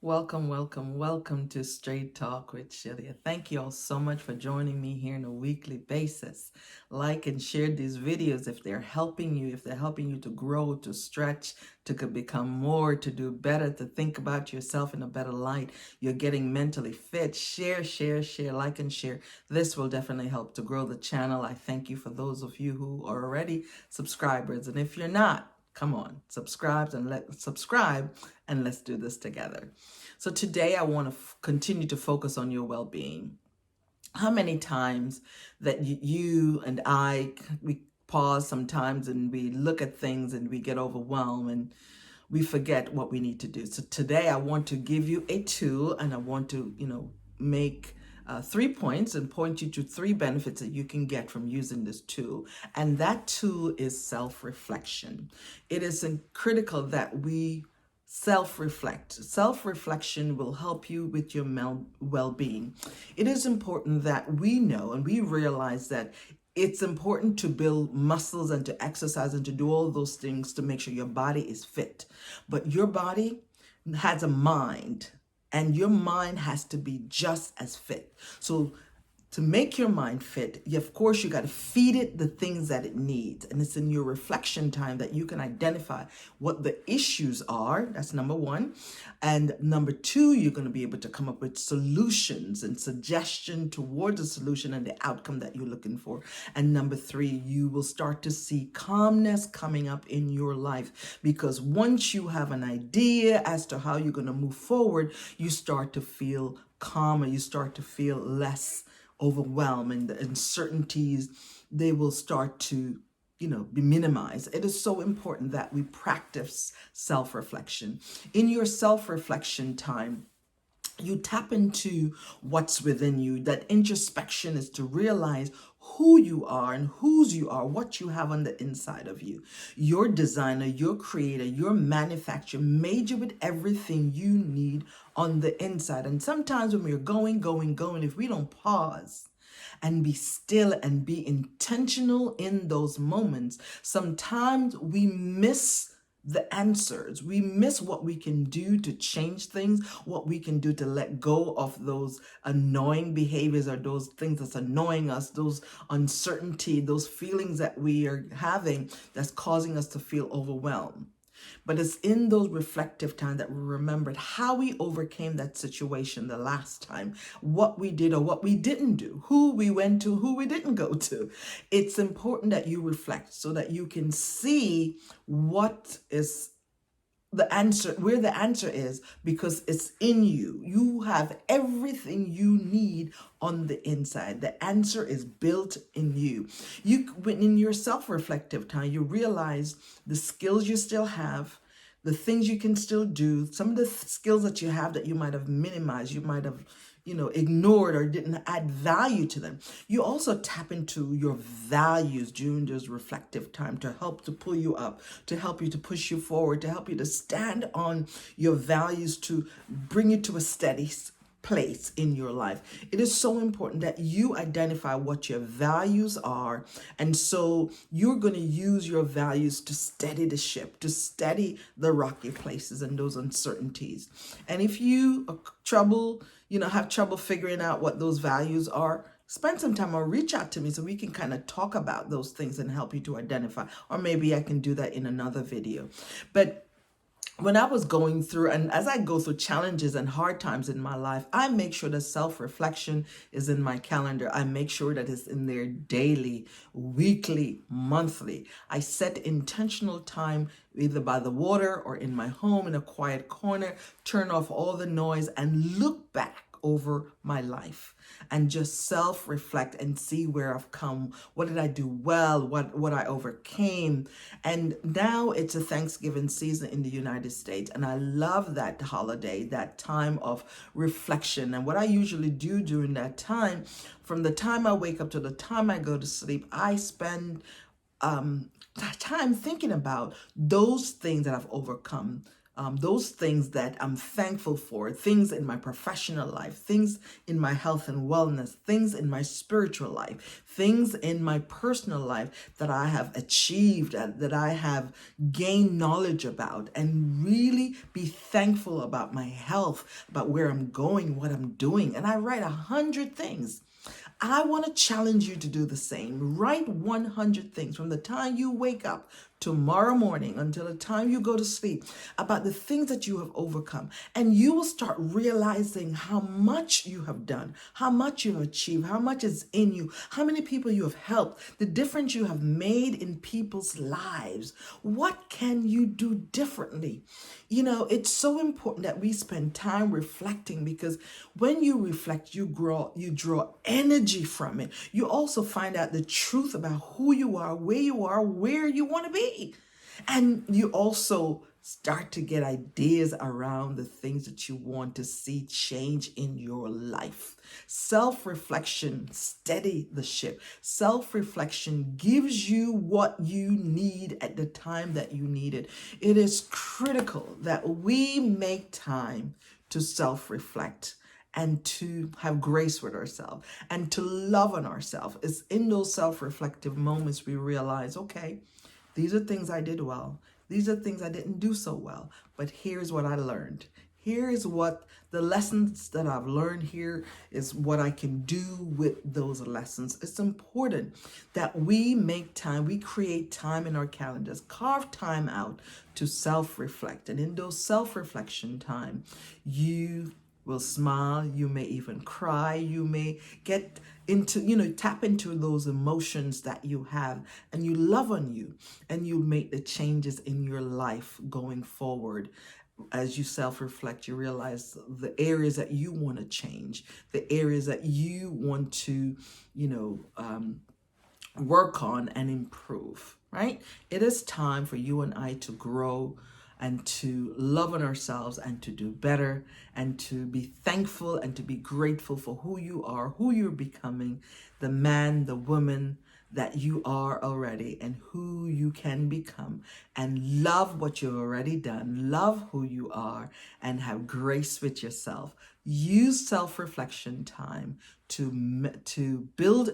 Welcome to Straight Talk with Shelia. Thank you all so much for joining me here on a weekly basis. Like and share these videos if they're helping you, to grow, to stretch, to become more, to do better, to think about yourself in a better light. You're getting mentally fit. Share, like and share. This will definitely help to grow the channel. I thank you for those of you who are already subscribers. And if you're not, come on, subscribe and let's do this together. So today I want to continue to focus on your well-being. How many times that you and we pause sometimes and we look at things and we get overwhelmed and we forget what we need to do. So today I want to give you a tool, and I want to, make 3 points and point you to 3 benefits that you can get from using this tool. And that tool is self-reflection. It is critical that we self-reflect. Self-reflection will help you with your well-being. It is important that we know and we realize that it's important to build muscles and to exercise and to do all those things to make sure your body is fit. But your body has a mind, and your mind has to be just as fit. So to make your mind fit, of course, you got to feed it the things that it needs. And it's in your reflection time that you can identify what the issues are. That's number 1. And number 2, you're going to be able to come up with solutions and suggestion towards a solution and the outcome that you're looking for. And number 3, you will start to see calmness coming up in your life, because once you have an idea as to how you're going to move forward, you start to feel calmer, you start to feel less overwhelmed, and the uncertainties, they will start to be minimized. It is so important that we practice self-reflection. In your self-reflection time, you tap into what's within you. That introspection is to realize who you are and whose you are, what you have on the inside of you. Your designer, your creator, your manufacturer made you with everything you need on the inside. And sometimes when we're going, if we don't pause and be still and be intentional in those moments, sometimes we miss the answers. We miss what we can do to change things, what we can do to let go of those annoying behaviors or those things that's annoying us, those uncertainty, those feelings that we are having that's causing us to feel overwhelmed. But it's in those reflective times that we remembered how we overcame that situation the last time, what we did or what we didn't do, who we went to, who we didn't go to. It's important that you reflect so that you can see what is the answer, where the answer is, because it's in you. You have everything you need on the inside. The answer is built in you. When in your self-reflective time, you realize the skills you still have, the things you can still do, some of the skills that you have that you might have minimized, you might have ignored or didn't add value to them. You also tap into your values during this reflective time to help to pull you up, to help you to push you forward, to help you to stand on your values, to bring you to a steady place in your life. It is so important that you identify what your values are. And so you're going to use your values to steady the ship, to steady the rocky places and those uncertainties. And if you have trouble figuring out what those values are, spend some time or reach out to me so we can kind of talk about those things and help you to identify. Or maybe I can do that in another video. But when I was going through, and as I go through challenges and hard times in my life, I make sure that self-reflection is in my calendar. I make sure that it's in there daily, weekly, monthly. I set intentional time either by the water or in my home in a quiet corner, turn off all the noise and look back over my life and just self-reflect and see where I've come. What did I do well? What I overcame? And now it's a Thanksgiving season in the United States, and I love that holiday, that time of reflection. And what I usually do during that time, from the time I wake up to the time I go to sleep, I spend time thinking about those things that I've overcome, those things that I'm thankful for, things in my professional life, things in my health and wellness, things in my spiritual life, things in my personal life that I have achieved and that I have gained knowledge about, and really be thankful about my health, about where I'm going, what I'm doing. And I write 100 things. I want to challenge you to do the same. Write 100 things from the time you wake up tomorrow morning until the time you go to sleep about the things that you have overcome. And you will start realizing how much you have done, how much you have achieved, how much is in you, how many people you have helped, the difference you have made in people's lives. What can you do differently? It's so important that we spend time reflecting, because when you reflect, you draw energy from it. You also find out the truth about who you are, where you want to be. And you also start to get ideas around the things that you want to see change in your life. Self-reflection steady the ship. Self-reflection gives you what you need at the time that you need it. It is critical that we make time to self-reflect and to have grace with ourselves and to love on ourselves. It's in those self-reflective moments we realize, okay, these are things I did well. These are things I didn't do so well. But here's what I learned. Here is what the lessons that I've learned. Here is what I can do with those lessons. It's important that we make time, we create time in our calendars, carve time out to self-reflect. And in those self-reflection time, you will smile, you may even cry, you may get into, tap into those emotions that you have, and you love on you, and you make the changes in your life going forward. As you self-reflect, you realize the areas that you want to change, the areas that you want to, work on and improve, right? It is time for you and I to grow and to love on ourselves and to do better and to be thankful and to be grateful for who you are, who you're becoming, the man, the woman that you are already, and who you can become, and love what you've already done, love who you are, and have grace with yourself. Use self-reflection time to build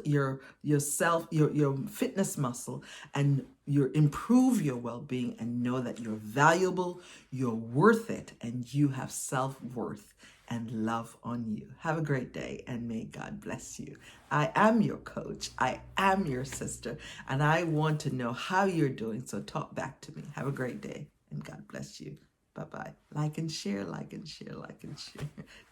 yourself, your fitness muscle, and improve your well-being, and know that you're valuable, you're worth it, and you have self-worth and love on you. Have a great day, and may God bless you. I am your coach. I am your sister, and I want to know how you're doing. So talk back to me. Have a great day, and God bless you. Bye-bye. Like and share, like and share, like and share.